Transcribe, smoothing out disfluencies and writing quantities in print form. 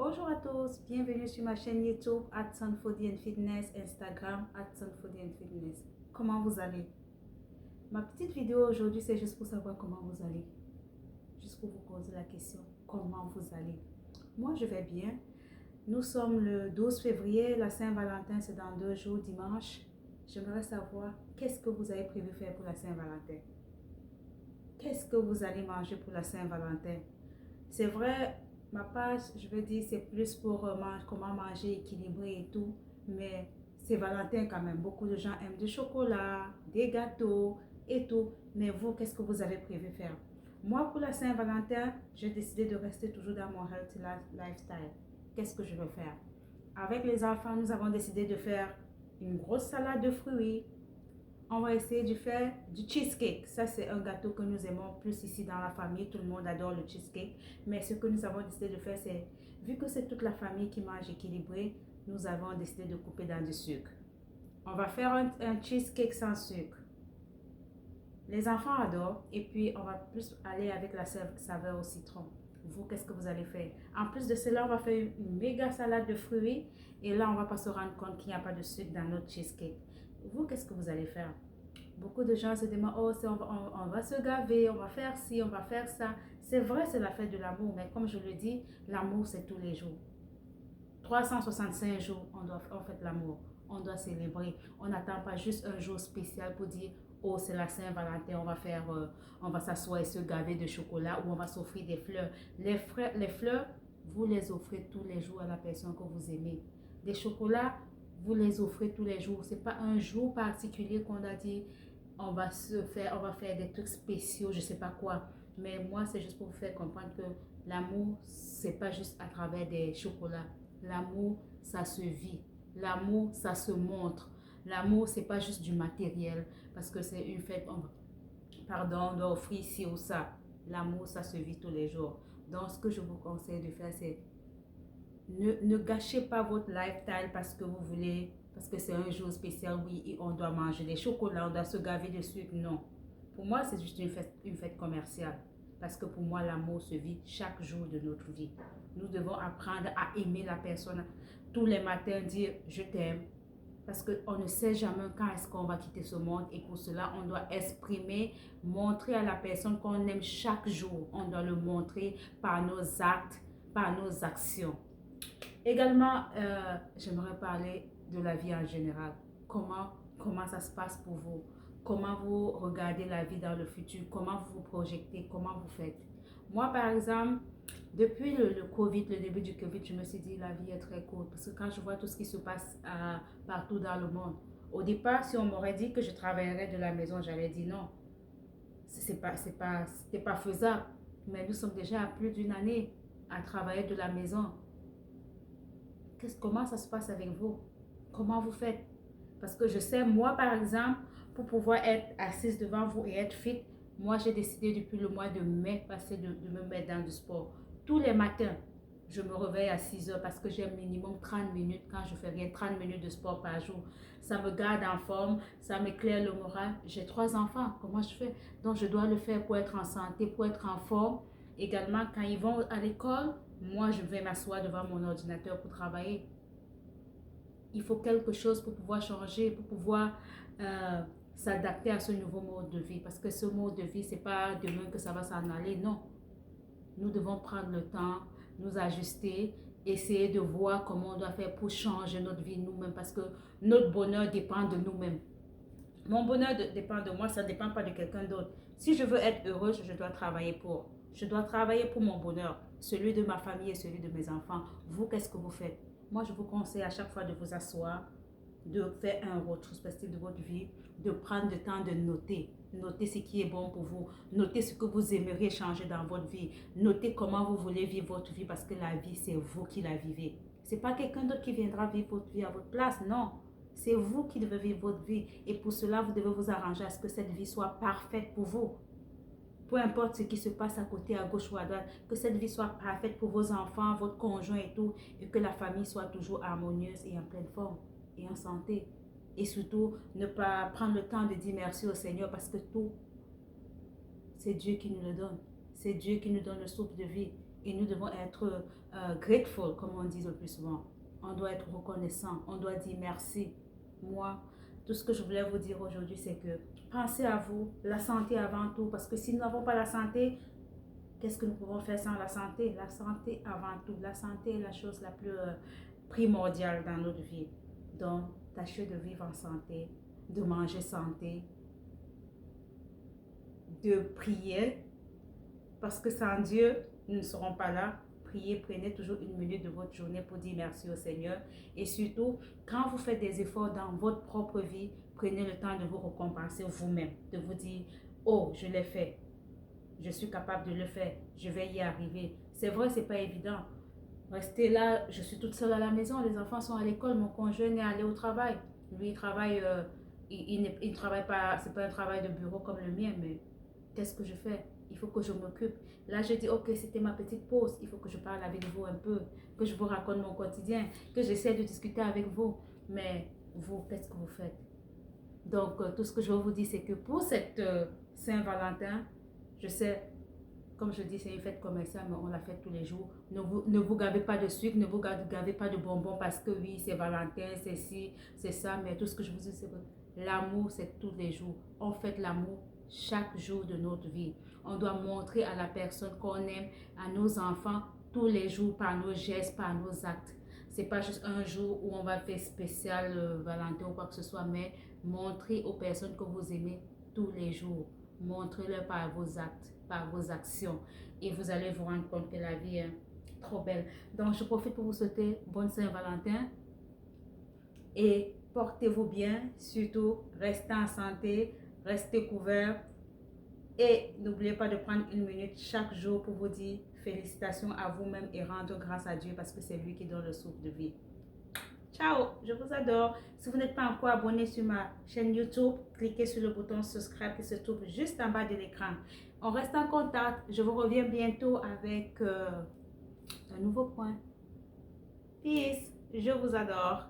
Bonjour à tous, bienvenue sur ma chaîne YouTube @sunfoodie Fitness, Instagram @sunfoodie Fitness. Comment vous allez? Ma petite vidéo aujourd'hui, c'est juste pour savoir comment vous allez. Juste pour vous poser la question, comment vous allez? Moi, je vais bien. Nous sommes le 12 février, la Saint-Valentin, c'est dans 2 jours, dimanche. J'aimerais savoir, qu'est-ce que vous avez prévu faire pour la Saint-Valentin? Qu'est-ce que vous allez manger pour la Saint-Valentin? C'est vrai, ma page, je veux dire, c'est plus pour comment manger équilibré et tout. Mais c'est Valentin quand même. Beaucoup de gens aiment du chocolat, des gâteaux et tout. Mais vous, qu'est-ce que vous avez prévu faire? Moi, pour la Saint-Valentin, j'ai décidé de rester toujours dans mon healthy lifestyle. Qu'est-ce que je veux faire? Avec les enfants, nous avons décidé de faire une grosse salade de fruits. On va essayer de faire du cheesecake. Ça, c'est un gâteau que nous aimons plus ici dans la famille. Tout le monde adore le cheesecake. Mais ce que nous avons décidé de faire, c'est, vu que c'est toute la famille qui mange équilibré, nous avons décidé de couper dans du sucre. On va faire un cheesecake sans sucre. Les enfants adorent. Et puis, on va plus aller avec la saveur au citron. Vous, qu'est-ce que vous allez faire? En plus de cela, on va faire une méga salade de fruits. Et là, on ne va pas se rendre compte qu'il n'y a pas de sucre dans notre cheesecake. Vous, qu'est-ce que vous allez faire? Beaucoup de gens se demandent, oh, on va se gaver, on va faire ci, on va faire ça. C'est vrai, c'est la fête de l'amour, mais comme je le dis, l'amour, c'est tous les jours. 365 jours, on fait l'amour. On doit célébrer. On n'attend pas juste un jour spécial pour dire, oh, c'est la Saint-Valentin, on va s'asseoir et se gaver de chocolat ou on va s'offrir des fleurs. Les fleurs, vous les offrez tous les jours à la personne que vous aimez. Des chocolats, vous les offrez tous les jours. C'est pas un jour particulier qu'on a dit, on va faire des trucs spéciaux, je sais pas quoi. Mais moi, c'est juste pour vous faire comprendre que l'amour, c'est pas juste à travers des chocolats. L'amour, ça se vit. L'amour, ça se montre. L'amour, c'est pas juste du matériel. Parce que c'est une fête, pardon, on doit offrir ci ou ça. L'amour, ça se vit tous les jours. Donc, ce que je vous conseille de faire, c'est ne gâchez pas votre lifestyle parce que vous voulez, parce que c'est un jour spécial, oui, et on doit manger des chocolats, on doit se gaver de sucre. Non. Pour moi, c'est juste une fête commerciale. Parce que pour moi, l'amour se vit chaque jour de notre vie. Nous devons apprendre à aimer la personne. Tous les matins, dire je t'aime. Parce qu'on ne sait jamais quand est-ce qu'on va quitter ce monde. Et pour cela, on doit exprimer, montrer à la personne qu'on aime chaque jour. On doit le montrer par nos actes, par nos actions. Également, j'aimerais parler de la vie en général. Comment ça se passe pour vous? Comment vous regardez la vie dans le futur? Comment vous vous projetez? Comment vous faites? Moi, par exemple, depuis le Covid, le début du Covid, je me suis dit la vie est très courte. Parce que quand je vois tout ce qui se passe partout dans le monde, au départ, si on m'aurait dit que je travaillerais de la maison, j'allais dire non. C'était pas faisable. Mais nous sommes déjà à plus d'une année à travailler de la maison. Comment ça se passe avec vous? Comment vous faites? Parce que je sais, moi par exemple, pour pouvoir être assise devant vous et être fit, moi j'ai décidé depuis le mois de mai de me mettre dans du sport. Tous les matins, je me réveille à 6 heures parce que j'ai minimum 30 minutes quand je fais rien, 30 minutes de sport par jour. Ça me garde en forme, ça m'éclaire le moral. J'ai 3 enfants, comment je fais? Donc je dois le faire pour être en santé, pour être en forme. Également, quand ils vont à l'école, moi, je vais m'asseoir devant mon ordinateur pour travailler. Il faut quelque chose pour pouvoir changer, pour pouvoir s'adapter à ce nouveau mode de vie. Parce que ce mode de vie, ce n'est pas demain que ça va s'en aller. Non. Nous devons prendre le temps, nous ajuster, essayer de voir comment on doit faire pour changer notre vie nous-mêmes. Parce que notre bonheur dépend de nous-mêmes. Mon bonheur dépend de moi, ça ne dépend pas de quelqu'un d'autre. Si je veux être heureuse, je dois travailler pour. Je dois travailler pour mon bonheur, celui de ma famille et celui de mes enfants. Vous, qu'est-ce que vous faites? Moi, je vous conseille à chaque fois de vous asseoir, de faire un rétrospectif de votre vie, de prendre le temps de noter. Notez ce qui est bon pour vous. Notez ce que vous aimeriez changer dans votre vie. Notez comment vous voulez vivre votre vie parce que la vie, c'est vous qui la vivez. Ce n'est pas quelqu'un d'autre qui viendra vivre votre vie à votre place, non. C'est vous qui devez vivre votre vie. Et pour cela, vous devez vous arranger à ce que cette vie soit parfaite pour vous. Peu importe ce qui se passe à côté, à gauche ou à droite, que cette vie soit parfaite pour vos enfants, votre conjoint et tout, et que la famille soit toujours harmonieuse et en pleine forme et en santé. Et surtout, ne pas prendre le temps de dire merci au Seigneur parce que tout, c'est Dieu qui nous le donne. C'est Dieu qui nous donne le souffle de vie. Et nous devons être grateful, comme on dit le plus souvent. On doit être reconnaissant, on doit dire merci. Moi, tout ce que je voulais vous dire aujourd'hui, c'est que pensez à vous, la santé avant tout, parce que si nous n'avons pas la santé, qu'est-ce que nous pouvons faire sans la santé? La santé avant tout. La santé est la chose la plus primordiale dans notre vie. Donc, tâchez de vivre en santé, de manger santé, de prier, parce que sans Dieu, nous ne serons pas là. Priez, prenez toujours une minute de votre journée pour dire merci au Seigneur. Et surtout, quand vous faites des efforts dans votre propre vie, prenez le temps de vous récompenser vous-même, de vous dire, oh, je l'ai fait, je suis capable de le faire, je vais y arriver. C'est vrai, c'est pas évident. Rester là, je suis toute seule à la maison, les enfants sont à l'école, mon conjoint est allé au travail. Lui, il travaille, il travaille pas, c'est pas un travail de bureau comme le mien, mais qu'est-ce que je fais? Il faut que je m'occupe. Là, je dis, ok, c'était ma petite pause. Il faut que je parle avec vous un peu, que je vous raconte mon quotidien, que j'essaie de discuter avec vous. Mais vous, qu'est-ce que vous faites? Donc, tout ce que je veux vous dire, c'est que pour cette Saint-Valentin, je sais, comme je dis, c'est une fête commerciale, mais on la fête tous les jours. Ne vous gavez pas de sucre, ne vous gavez pas de bonbons parce que oui, c'est Valentin, c'est ci, c'est ça. Mais tout ce que je vous dis, c'est que l'amour, c'est tous les jours. On fête l'amour chaque jour de notre vie. On doit montrer à la personne qu'on aime, à nos enfants, tous les jours, par nos gestes, par nos actes. C'est pas juste un jour où on va faire spécial Valentin ou quoi que ce soit, mais montrez aux personnes que vous aimez tous les jours. Montrez-le par vos actes, par vos actions. Et vous allez vous rendre compte que la vie est trop belle. Donc, je profite pour vous souhaiter bonne Saint-Valentin. Et portez-vous bien. Surtout, restez en santé, restez couverts. Et n'oubliez pas de prendre une minute chaque jour pour vous dire félicitations à vous-même et rendre grâce à Dieu parce que c'est lui qui donne le souffle de vie. Ciao, je vous adore. Si vous n'êtes pas encore abonné sur ma chaîne YouTube, cliquez sur le bouton subscribe qui se trouve juste en bas de l'écran. On reste en contact. Je vous reviens bientôt avec un nouveau point. Peace. Je vous adore.